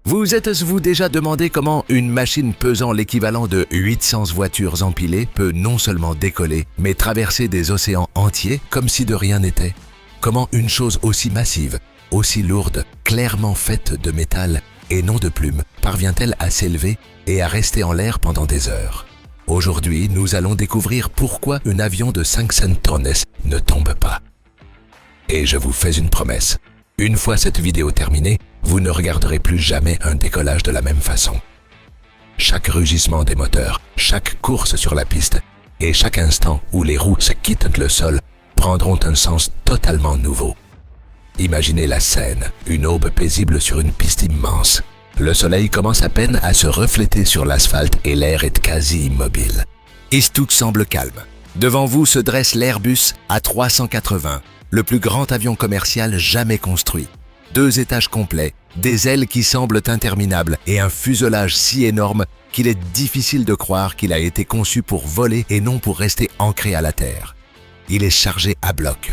Vous êtes-vous déjà demandé comment une machine pesant l'équivalent de 800 voitures empilées peut non seulement décoller, mais traverser des océans entiers comme si de rien n'était? Comment une chose aussi massive, aussi lourde, clairement faite de métal et non de plumes, parvient-elle à s'élever et à rester en l'air pendant des heures? Aujourd'hui, nous allons découvrir pourquoi un avion de 500 tonnes ne tombe pas. Et je vous fais une promesse. Une fois cette vidéo terminée, vous ne regarderez plus jamais un décollage de la même façon. Chaque rugissement des moteurs, chaque course sur la piste et chaque instant où les roues se quittent le sol prendront un sens totalement nouveau. Imaginez la scène, une aube paisible sur une piste immense. Le soleil commence à peine à se refléter sur l'asphalte et l'air est quasi immobile. Et tout semble calme. Devant vous se dresse l'Airbus A380, le plus grand avion commercial jamais construit. 2 étages complets, des ailes qui semblent interminables et un fuselage si énorme qu'il est difficile de croire qu'il a été conçu pour voler et non pour rester ancré à la terre. Il est chargé à bloc.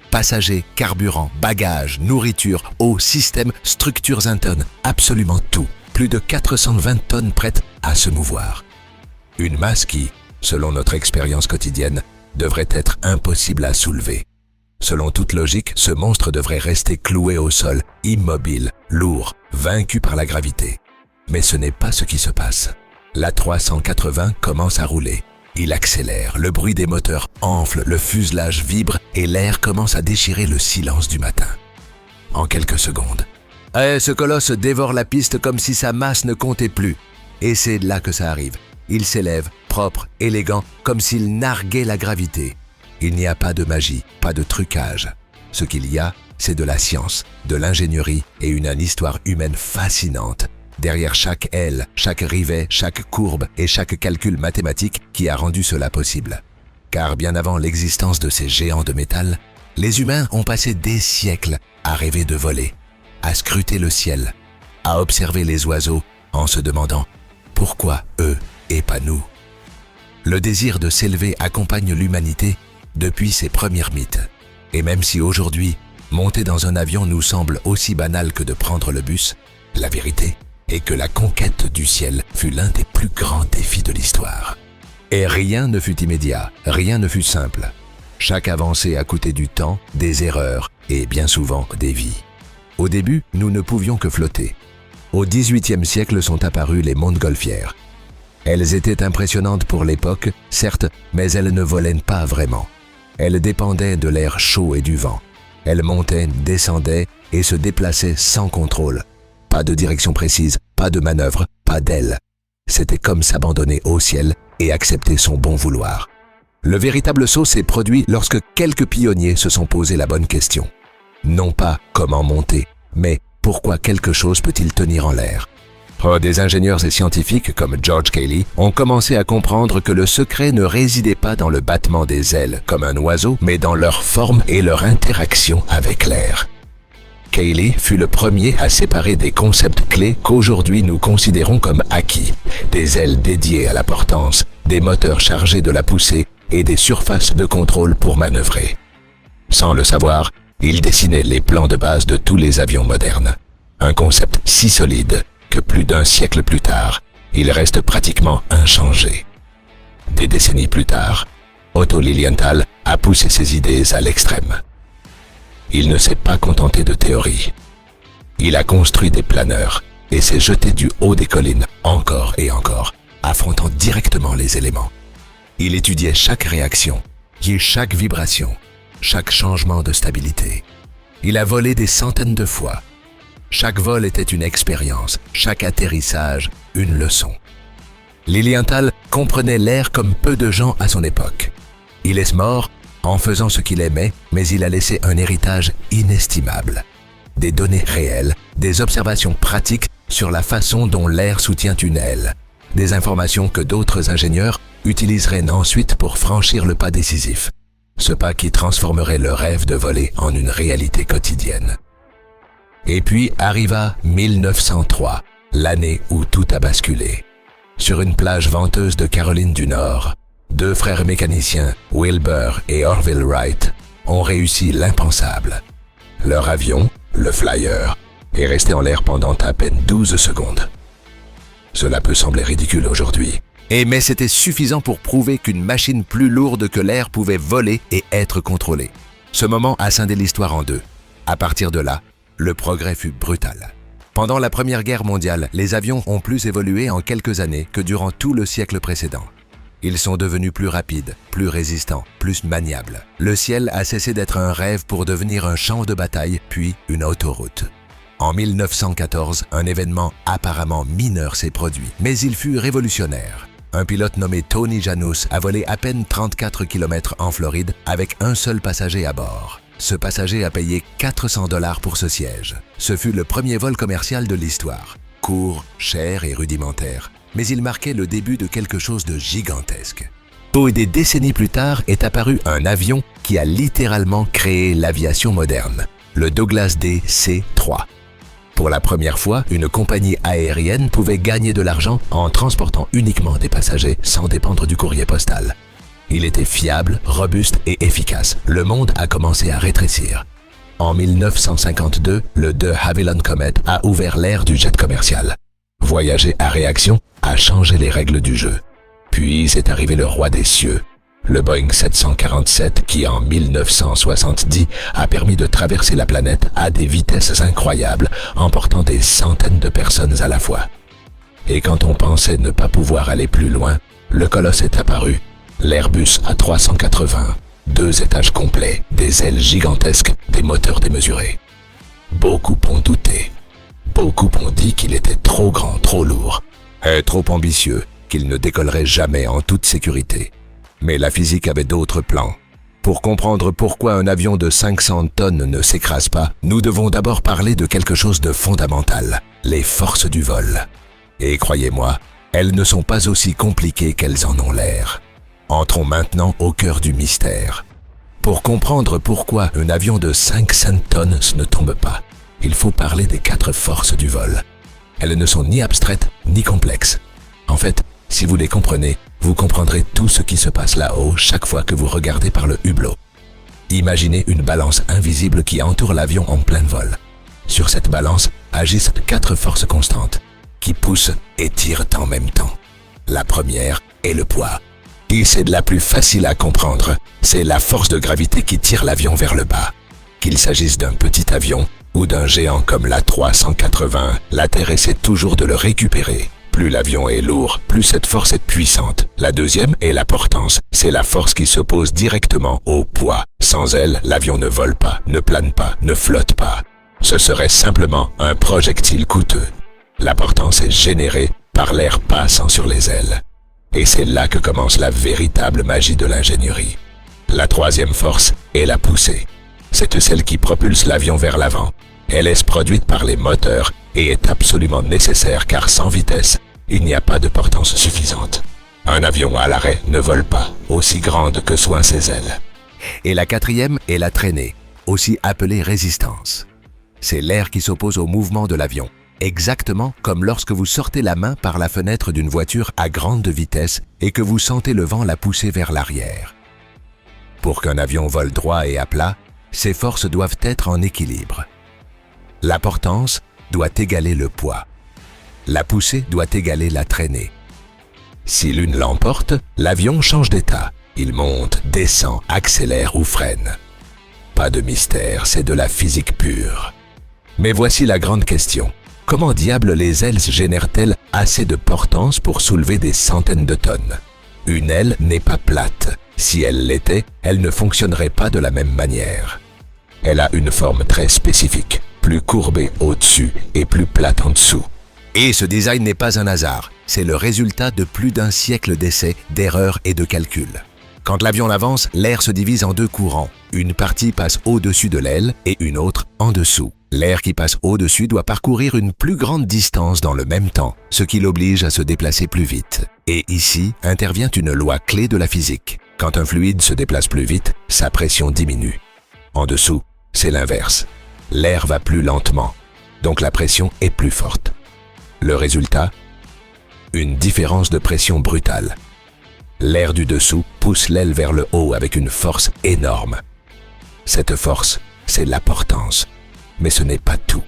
Passagers, carburant, bagages, nourriture, eau, système, structures internes, absolument tout. Plus de 420 tonnes prêtes à se mouvoir. Une masse qui, selon notre expérience quotidienne, devrait être impossible à soulever. Selon toute logique, ce monstre devrait rester cloué au sol, immobile, lourd, vaincu par la gravité. Mais ce n'est pas ce qui se passe. L'A380 commence à rouler. Il accélère, le bruit des moteurs enfle, le fuselage vibre et l'air commence à déchirer le silence du matin. En quelques secondes. Ce colosse dévore la piste comme si sa masse ne comptait plus. Et c'est là que ça arrive. Il s'élève, propre, élégant, comme s'il narguait la gravité. Il n'y a pas de magie, pas de trucage. Ce qu'il y a, c'est de la science, de l'ingénierie et une histoire humaine fascinante. Derrière chaque aile, chaque rivet, chaque courbe et chaque calcul mathématique qui a rendu cela possible. Car bien avant l'existence de ces géants de métal, les humains ont passé des siècles à rêver de voler, à scruter le ciel, à observer les oiseaux en se demandant pourquoi eux et pas nous. Le désir de s'élever accompagne l'humanité depuis ses premiers mythes. Et même si aujourd'hui, monter dans un avion nous semble aussi banal que de prendre le bus, la vérité est que la conquête du ciel fut l'un des plus grands défis de l'histoire. Et rien ne fut immédiat, rien ne fut simple. Chaque avancée a coûté du temps, des erreurs et bien souvent des vies. Au début, nous ne pouvions que flotter. Au XVIIIe siècle sont apparues les montgolfières. Elles étaient impressionnantes pour l'époque, certes, mais elles ne volaient pas vraiment. Elles dépendaient de l'air chaud et du vent. Elles montaient, descendaient et se déplaçaient sans contrôle. Pas de direction précise, pas de manœuvre, pas d'aile. C'était comme s'abandonner au ciel et accepter son bon vouloir. Le véritable saut s'est produit lorsque quelques pionniers se sont posé la bonne question. Non pas comment monter, mais pourquoi quelque chose peut-il tenir en l'air? Des ingénieurs et scientifiques comme George Cayley ont commencé à comprendre que le secret ne résidait pas dans le battement des ailes comme un oiseau, mais dans leur forme et leur interaction avec l'air. Cayley fut le premier à séparer des concepts clés qu'aujourd'hui nous considérons comme acquis, des ailes dédiées à la portance, des moteurs chargés de la poussée et des surfaces de contrôle pour manœuvrer. Sans le savoir, il dessinait les plans de base de tous les avions modernes. Un concept si solide que plus d'un siècle plus tard, il reste pratiquement inchangé. Des décennies plus tard, Otto Lilienthal a poussé ses idées à l'extrême. Il ne s'est pas contenté de théories. Il a construit des planeurs et s'est jeté du haut des collines encore et encore, affrontant directement les éléments. Il étudiait chaque réaction, chaque vibration, chaque changement de stabilité. Il a volé des centaines de fois. Chaque vol était une expérience, chaque atterrissage, une leçon. Lilienthal comprenait l'air comme peu de gens à son époque. Il est mort en faisant ce qu'il aimait, mais il a laissé un héritage inestimable. Des données réelles, des observations pratiques sur la façon dont l'air soutient une aile, des informations que d'autres ingénieurs utiliseraient ensuite pour franchir le pas décisif, ce pas qui transformerait le rêve de voler en une réalité quotidienne. Et puis arriva 1903, l'année où tout a basculé. Sur une plage venteuse de Caroline du Nord, 2 frères mécaniciens, Wilbur et Orville Wright, ont réussi l'impensable. Leur avion, le Flyer, et restait en l'air pendant à peine 12 secondes. Cela peut sembler ridicule aujourd'hui. Mais c'était suffisant pour prouver qu'une machine plus lourde que l'air pouvait voler et être contrôlée. Ce moment a scindé l'histoire en deux. À partir de là, le progrès fut brutal. Pendant la Première Guerre mondiale, les avions ont plus évolué en quelques années que durant tout le siècle précédent. Ils sont devenus plus rapides, plus résistants, plus maniables. Le ciel a cessé d'être un rêve pour devenir un champ de bataille, puis une autoroute. En 1914, un événement apparemment mineur s'est produit, mais il fut révolutionnaire. Un pilote nommé Tony Janus a volé à peine 34 km en Floride avec un seul passager à bord. Ce passager a payé 400 $ pour ce siège. Ce fut le premier vol commercial de l'histoire. Court, cher et rudimentaire, mais il marquait le début de quelque chose de gigantesque. Des décennies plus tard est apparu un avion qui a littéralement créé l'aviation moderne, le Douglas DC-3. Pour la première fois, une compagnie aérienne pouvait gagner de l'argent en transportant uniquement des passagers sans dépendre du courrier postal. Il était fiable, robuste et efficace. Le monde a commencé à rétrécir. En 1952, le de Havilland Comet a ouvert l'ère du jet commercial. Voyager à réaction a changé les règles du jeu. Puis est arrivé le roi des cieux, le Boeing 747 qui en 1970 a permis de traverser la planète à des vitesses incroyables, emportant des centaines de personnes à la fois. Et quand on pensait ne pas pouvoir aller plus loin, le colosse est apparu, l'Airbus A380, 2 étages complets, des ailes gigantesques, des moteurs démesurés. Beaucoup ont douté. Beaucoup ont dit qu'il était trop grand, trop lourd, et trop ambitieux, qu'il ne décollerait jamais en toute sécurité. Mais la physique avait d'autres plans. Pour comprendre pourquoi un avion de 500 tonnes ne s'écrase pas, nous devons d'abord parler de quelque chose de fondamental, les forces du vol. Et croyez-moi, elles ne sont pas aussi compliquées qu'elles en ont l'air. Entrons maintenant au cœur du mystère. Pour comprendre pourquoi un avion de 500 tonnes ne tombe pas, il faut parler des 4 forces du vol. Elles ne sont ni abstraites ni complexes. En fait, si vous les comprenez, vous comprendrez tout ce qui se passe là-haut chaque fois que vous regardez par le hublot. Imaginez une balance invisible qui entoure l'avion en plein vol. Sur cette balance agissent 4 forces constantes, qui poussent et tirent en même temps. La première est le poids. Et c'est de la plus facile à comprendre. C'est la force de gravité qui tire l'avion vers le bas. Qu'il s'agisse d'un petit avion ou d'un géant comme l'A380, la Terre essaie toujours de le récupérer. Plus l'avion est lourd, plus cette force est puissante. La deuxième est la portance. C'est la force qui s'oppose directement au poids. Sans elle, l'avion ne vole pas, ne plane pas, ne flotte pas. Ce serait simplement un projectile coûteux. La portance est générée par l'air passant sur les ailes. Et c'est là que commence la véritable magie de l'ingénierie. La troisième force est la poussée. C'est celle qui propulse l'avion vers l'avant. Elle est produite par les moteurs et est absolument nécessaire car sans vitesse, il n'y a pas de portance suffisante. Un avion à l'arrêt ne vole pas, aussi grande que soient ses ailes. Et la quatrième est la traînée, aussi appelée résistance. C'est l'air qui s'oppose au mouvement de l'avion, exactement comme lorsque vous sortez la main par la fenêtre d'une voiture à grande vitesse et que vous sentez le vent la pousser vers l'arrière. Pour qu'un avion vole droit et à plat, ces forces doivent être en équilibre. La portance doit égaler le poids. La poussée doit égaler la traînée. Si l'une l'emporte, l'avion change d'état. Il monte, descend, accélère ou freine. Pas de mystère, c'est de la physique pure. Mais voici la grande question. Comment diable les ailes génèrent-elles assez de portance pour soulever des centaines de tonnes? Une aile n'est pas plate. Si elle l'était, elle ne fonctionnerait pas de la même manière. Elle a une forme très spécifique, plus courbée au-dessus et plus plate en dessous. Et ce design n'est pas un hasard, c'est le résultat de plus d'un siècle d'essais, d'erreurs et de calculs. Quand l'avion avance, l'air se divise en 2 courants. Une partie passe au-dessus de l'aile et une autre en dessous. L'air qui passe au-dessus doit parcourir une plus grande distance dans le même temps, ce qui l'oblige à se déplacer plus vite. Et ici intervient une loi clé de la physique. Quand un fluide se déplace plus vite, sa pression diminue. En dessous, c'est l'inverse. L'air va plus lentement, donc la pression est plus forte. Le résultat? Une différence de pression brutale. L'air du dessous pousse l'aile vers le haut avec une force énorme. Cette force, c'est la portance. Mais ce n'est pas tout.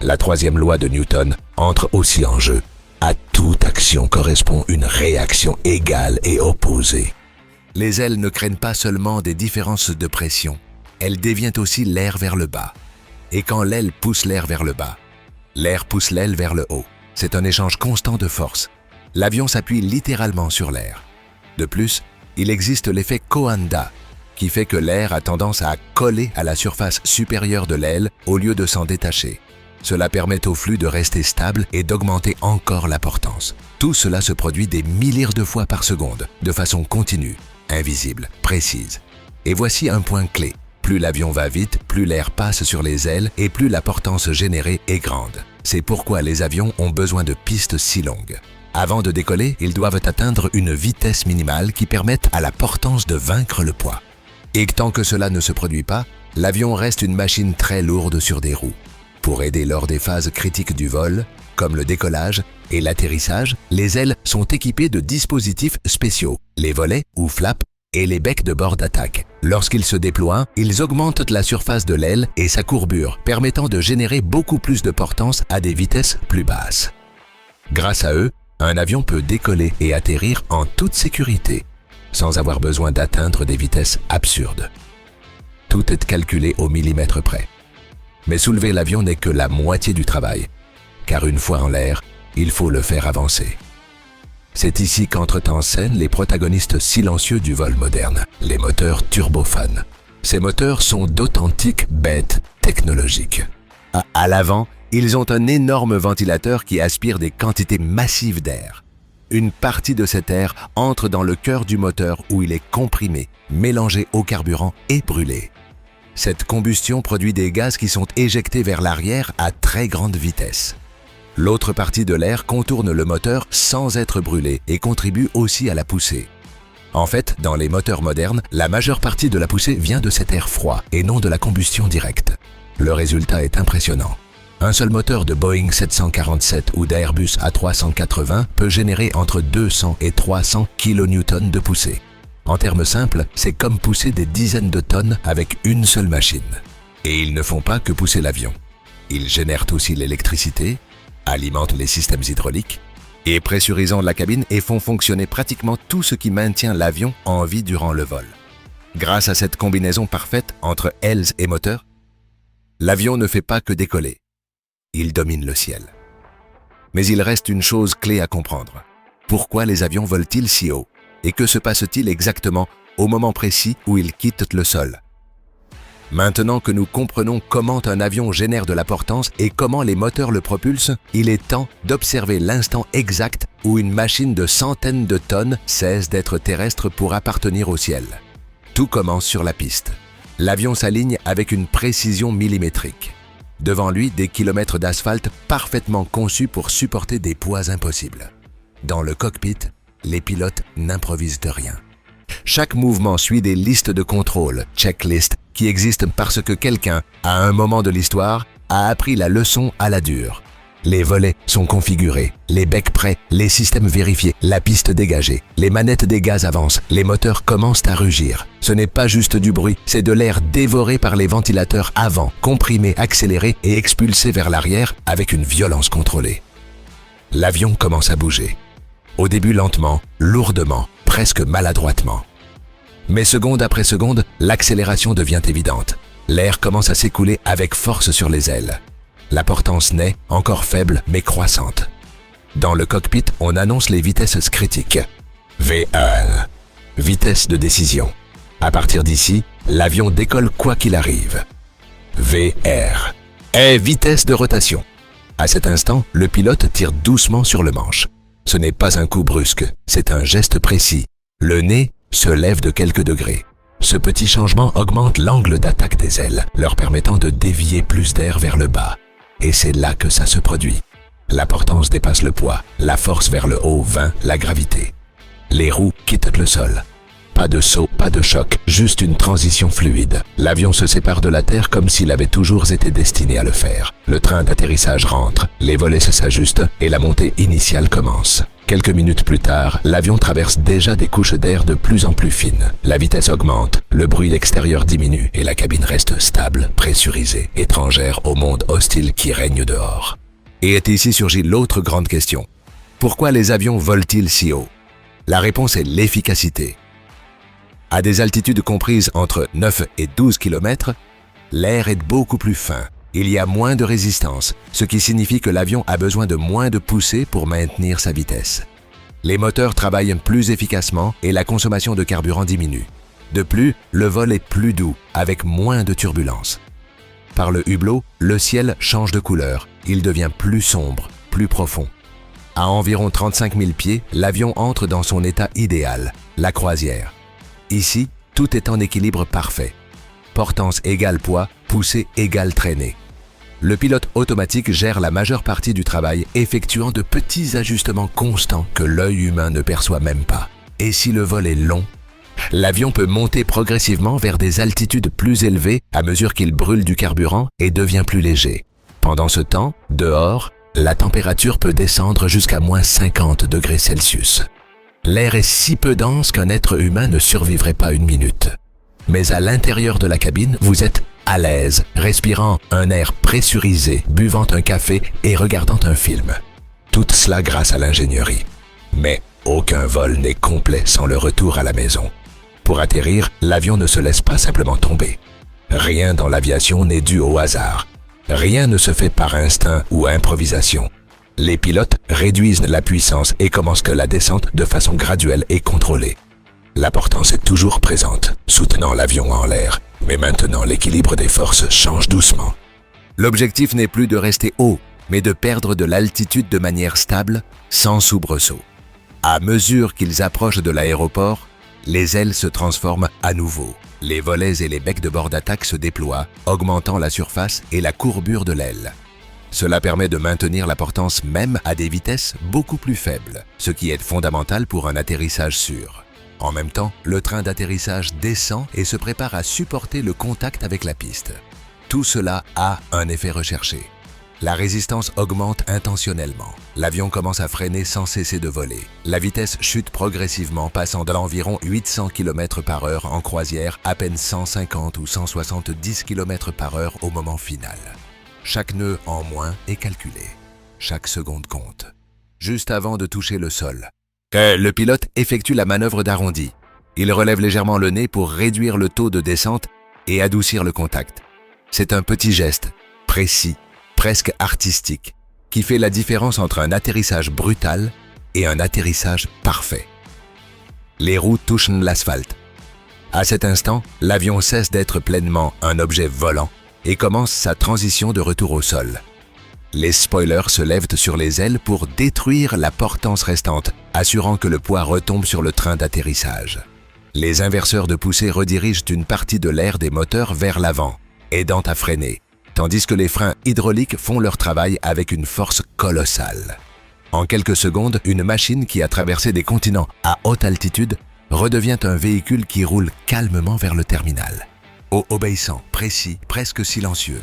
La troisième loi de Newton entre aussi en jeu. À toute action correspond une réaction égale et opposée. Les ailes ne craignent pas seulement des différences de pression, elles déviennent aussi l'air vers le bas. Et quand l'aile pousse l'air vers le bas, l'air pousse l'aile vers le haut. C'est un échange constant de force. L'avion s'appuie littéralement sur l'air. De plus, il existe l'effet Coanda, qui fait que l'air a tendance à coller à la surface supérieure de l'aile au lieu de s'en détacher. Cela permet au flux de rester stable et d'augmenter encore la portance. Tout cela se produit des milliers de fois par seconde, de façon continue, invisible, précise. Et voici un point clé. Plus l'avion va vite, plus l'air passe sur les ailes et plus la portance générée est grande. C'est pourquoi les avions ont besoin de pistes si longues. Avant de décoller, ils doivent atteindre une vitesse minimale qui permette à la portance de vaincre le poids. Et tant que cela ne se produit pas, l'avion reste une machine très lourde sur des roues. Pour aider lors des phases critiques du vol, comme le décollage et l'atterrissage, les ailes sont équipées de dispositifs spéciaux, les volets ou flaps et les becs de bord d'attaque. Lorsqu'ils se déploient, ils augmentent la surface de l'aile et sa courbure, permettant de générer beaucoup plus de portance à des vitesses plus basses. Grâce à eux, un avion peut décoller et atterrir en toute sécurité, sans avoir besoin d'atteindre des vitesses absurdes. Tout est calculé au millimètre près. Mais soulever l'avion n'est que la moitié du travail, car une fois en l'air, il faut le faire avancer. C'est ici qu'entrent en scène les protagonistes silencieux du vol moderne, les moteurs turbofans. Ces moteurs sont d'authentiques bêtes technologiques. À l'avant, ils ont un énorme ventilateur qui aspire des quantités massives d'air. Une partie de cet air entre dans le cœur du moteur où il est comprimé, mélangé au carburant et brûlé. Cette combustion produit des gaz qui sont éjectés vers l'arrière à très grande vitesse. L'autre partie de l'air contourne le moteur sans être brûlé et contribue aussi à la poussée. En fait, dans les moteurs modernes, la majeure partie de la poussée vient de cet air froid et non de la combustion directe. Le résultat est impressionnant. Un seul moteur de Boeing 747 ou d'Airbus A380 peut générer entre 200 et 300 kN de poussée. En termes simples, c'est comme pousser des dizaines de tonnes avec une seule machine. Et ils ne font pas que pousser l'avion. Ils génèrent aussi l'électricité, alimentent les systèmes hydrauliques et pressurisent la cabine et font fonctionner pratiquement tout ce qui maintient l'avion en vie durant le vol. Grâce à cette combinaison parfaite entre ailes et moteurs, l'avion ne fait pas que décoller. Il domine le ciel. Mais il reste une chose clé à comprendre. Pourquoi les avions volent-ils si haut? Et que se passe-t-il exactement au moment précis où ils quittent le sol? Maintenant que nous comprenons comment un avion génère de la portance et comment les moteurs le propulsent, il est temps d'observer l'instant exact où une machine de centaines de tonnes cesse d'être terrestre pour appartenir au ciel. Tout commence sur la piste. L'avion s'aligne avec une précision millimétrique. Devant lui, des kilomètres d'asphalte parfaitement conçus pour supporter des poids impossibles. Dans le cockpit, les pilotes n'improvisent de rien. Chaque mouvement suit des listes de contrôle, checklists, qui existent parce que quelqu'un, à un moment de l'histoire, a appris la leçon à la dure. Les volets sont configurés, les becs prêts, les systèmes vérifiés, la piste dégagée, les manettes des gaz avancent, les moteurs commencent à rugir. Ce n'est pas juste du bruit, c'est de l'air dévoré par les ventilateurs avant, comprimé, accéléré et expulsé vers l'arrière avec une violence contrôlée. L'avion commence à bouger. Au début lentement, lourdement, presque maladroitement. Mais seconde après seconde, l'accélération devient évidente. L'air commence à s'écouler avec force sur les ailes. La portance naît, encore faible mais croissante. Dans le cockpit, on annonce les vitesses critiques. V1, vitesse de décision. À partir d'ici, l'avion décolle quoi qu'il arrive. VR, est vitesse de rotation. À cet instant, le pilote tire doucement sur le manche. Ce n'est pas un coup brusque, c'est un geste précis. Le nez se lève de quelques degrés. Ce petit changement augmente l'angle d'attaque des ailes, leur permettant de dévier plus d'air vers le bas. Et c'est là que ça se produit. La portance dépasse le poids, la force vers le haut vainc la gravité. Les roues quittent le sol. Pas de saut, pas de choc, juste une transition fluide. L'avion se sépare de la terre comme s'il avait toujours été destiné à le faire. Le train d'atterrissage rentre, les volets s'ajustent et la montée initiale commence. Quelques minutes plus tard, l'avion traverse déjà des couches d'air de plus en plus fines. La vitesse augmente, le bruit extérieur diminue et la cabine reste stable, pressurisée, étrangère au monde hostile qui règne dehors. Et est ici surgit l'autre grande question. Pourquoi les avions volent-ils si haut? La réponse est l'efficacité. À des altitudes comprises entre 9 et 12 km, l'air est beaucoup plus fin. Il y a moins de résistance, ce qui signifie que l'avion a besoin de moins de poussée pour maintenir sa vitesse. Les moteurs travaillent plus efficacement et la consommation de carburant diminue. De plus, le vol est plus doux, avec moins de turbulences. Par le hublot, le ciel change de couleur. Il devient plus sombre, plus profond. À environ 35 000 pieds, l'avion entre dans son état idéal, la croisière. Ici, tout est en équilibre parfait. Portance égale poids, poussée égale traînée. Le pilote automatique gère la majeure partie du travail, effectuant de petits ajustements constants que l'œil humain ne perçoit même pas. Et si le vol est long, l'avion peut monter progressivement vers des altitudes plus élevées à mesure qu'il brûle du carburant et devient plus léger. Pendant ce temps, dehors, la température peut descendre jusqu'à moins 50 degrés Celsius. L'air est si peu dense qu'un être humain ne survivrait pas une minute. Mais à l'intérieur de la cabine, vous êtes à l'aise, respirant un air pressurisé, buvant un café et regardant un film. Tout cela grâce à l'ingénierie. Mais aucun vol n'est complet sans le retour à la maison. Pour atterrir, l'avion ne se laisse pas simplement tomber. Rien dans l'aviation n'est dû au hasard. Rien ne se fait par instinct ou improvisation. Les pilotes réduisent la puissance et commencent la descente de façon graduelle et contrôlée. La portance est toujours présente, soutenant l'avion en l'air, mais maintenant l'équilibre des forces change doucement. L'objectif n'est plus de rester haut, mais de perdre de l'altitude de manière stable, sans soubresaut. À mesure qu'ils approchent de l'aéroport, les ailes se transforment à nouveau. Les volets et les becs de bord d'attaque se déploient, augmentant la surface et la courbure de l'aile. Cela permet de maintenir la portance même à des vitesses beaucoup plus faibles, ce qui est fondamental pour un atterrissage sûr. En même temps, le train d'atterrissage descend et se prépare à supporter le contact avec la piste. Tout cela a un effet recherché. La résistance augmente intentionnellement. L'avion commence à freiner sans cesser de voler. La vitesse chute progressivement, passant d'environ 800 km/h en croisière à peine 150 ou 170 km/h au moment final. Chaque nœud en moins est calculé. Chaque seconde compte. Juste avant de toucher le sol, le pilote effectue la manœuvre d'arrondi. Il relève légèrement le nez pour réduire le taux de descente et adoucir le contact. C'est un petit geste, précis, presque artistique, qui fait la différence entre un atterrissage brutal et un atterrissage parfait. Les roues touchent l'asphalte. À cet instant, l'avion cesse d'être pleinement un objet volant et commence sa transition de retour au sol. Les spoilers se lèvent sur les ailes pour détruire la portance restante, assurant que le poids retombe sur le train d'atterrissage. Les inverseurs de poussée redirigent une partie de l'air des moteurs vers l'avant, aidant à freiner, tandis que les freins hydrauliques font leur travail avec une force colossale. En quelques secondes, une machine qui a traversé des continents à haute altitude redevient un véhicule qui roule calmement vers le terminal. Obéissant, précis, presque silencieux.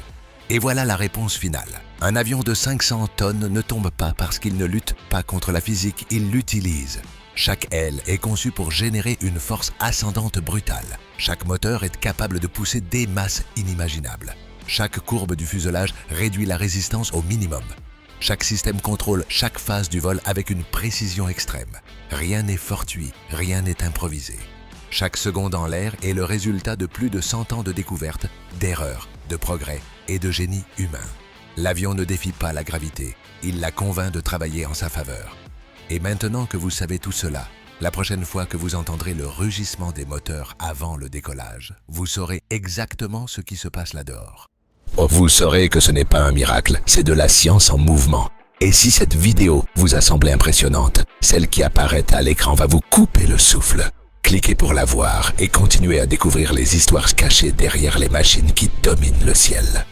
Et voilà la réponse finale. Un avion de 500 tonnes ne tombe pas parce qu'il ne lutte pas contre la physique, il l'utilise. Chaque aile est conçue pour générer une force ascendante brutale. Chaque moteur est capable de pousser des masses inimaginables. Chaque courbe du fuselage réduit la résistance au minimum. Chaque système contrôle chaque phase du vol avec une précision extrême. Rien n'est fortuit, rien n'est improvisé. Chaque seconde en l'air est le résultat de plus de 100 ans de découvertes, d'erreurs, de progrès et de génie humain. L'avion ne défie pas la gravité, il la convainc de travailler en sa faveur. Et maintenant que vous savez tout cela, la prochaine fois que vous entendrez le rugissement des moteurs avant le décollage, vous saurez exactement ce qui se passe là-dehors. Vous saurez que ce n'est pas un miracle, c'est de la science en mouvement. Et si cette vidéo vous a semblé impressionnante, celle qui apparaît à l'écran va vous couper le souffle. Cliquez pour la voir et continuez à découvrir les histoires cachées derrière les machines qui dominent le ciel.